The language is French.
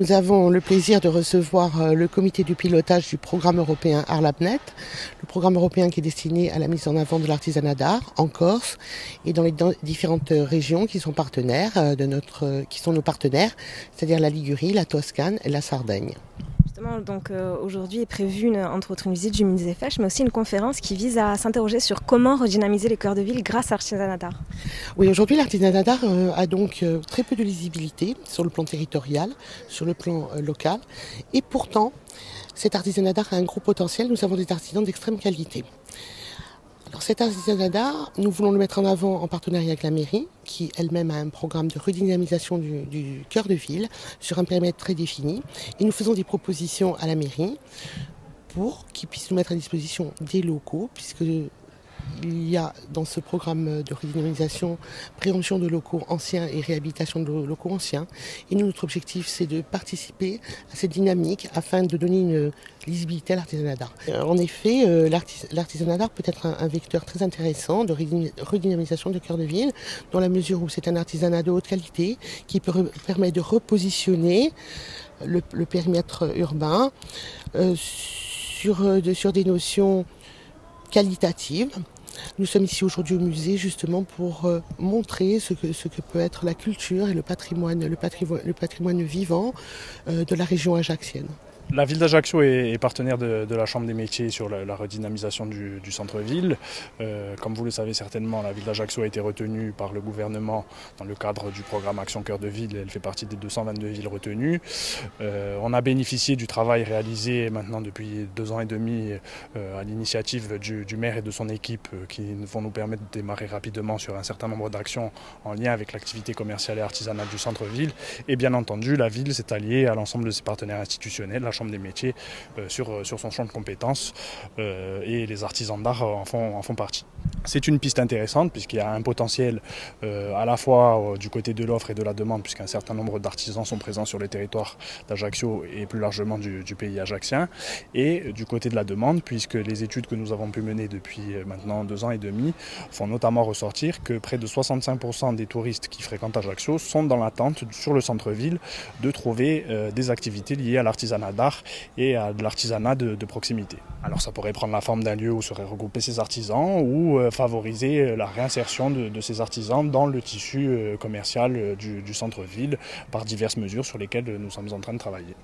Nous avons le plaisir de recevoir le comité du pilotage du programme européen ArtLabNet, le programme européen qui est destiné à la mise en avant de l'artisanat d'art en Corse et dans les différentes régions qui sont partenaires qui sont nos partenaires, c'est-à-dire la Ligurie, la Toscane et la Sardaigne. Justement, donc aujourd'hui est prévue entre autres une visite du musée Fesch, mais aussi une conférence qui vise à s'interroger sur comment redynamiser les cœurs de ville grâce à l'artisanat d'art. Oui, aujourd'hui l'artisanat d'art a donc très peu de lisibilité sur le plan territorial, sur le plan local, et pourtant cet artisanat d'art a un gros potentiel. Nous avons des artisans d'extrême qualité. Alors cet artisanat d'art, nous voulons le mettre en avant en partenariat avec la mairie, qui elle-même a un programme de redynamisation du cœur de ville sur un périmètre très défini. Et nous faisons des propositions à la mairie pour qu'ils puissent nous mettre à disposition des locaux, puisque il y a dans ce programme de redynamisation préemption de locaux anciens et réhabilitation de locaux anciens. Et nous, notre objectif, c'est de participer à cette dynamique afin de donner une lisibilité à l'artisanat d'art. En effet, l'artisanat d'art peut être un vecteur très intéressant de redynamisation de cœur de ville, dans la mesure où c'est un artisanat de haute qualité qui permet de repositionner le périmètre urbain sur des notions qualitatives. Nous sommes ici aujourd'hui au musée justement pour montrer ce que peut être la culture et le patrimoine vivant de la région ajaxienne. La ville d'Ajaccio est partenaire de la Chambre des métiers sur la redynamisation du centre-ville. Comme vous le savez certainement, la ville d'Ajaccio a été retenue par le gouvernement dans le cadre du programme Action Cœur de Ville. Elle fait partie des 222 villes retenues. On a bénéficié du travail réalisé maintenant depuis 2 ans et demi à l'initiative du maire et de son équipe qui vont nous permettre de démarrer rapidement sur un certain nombre d'actions en lien avec l'activité commerciale et artisanale du centre-ville. Et bien entendu, la ville s'est alliée à l'ensemble de ses partenaires institutionnels, la Chambre des métiers sur son champ de compétences et les artisans d'art en font partie. C'est une piste intéressante puisqu'il y a un potentiel à la fois du côté de l'offre et de la demande, puisqu'un certain nombre d'artisans sont présents sur le territoire d'Ajaccio et plus largement du pays ajaccien, et du côté de la demande, puisque les études que nous avons pu mener depuis maintenant 2 ans et demi font notamment ressortir que près de 65% des touristes qui fréquentent Ajaccio sont dans l'attente sur le centre-ville de trouver des activités liées à l'artisanat d'art et à de l'artisanat de proximité. Alors ça pourrait prendre la forme d'un lieu où seraient regroupés ces artisans ou favoriser la réinsertion de ces artisans dans le tissu commercial du centre-ville par diverses mesures sur lesquelles nous sommes en train de travailler.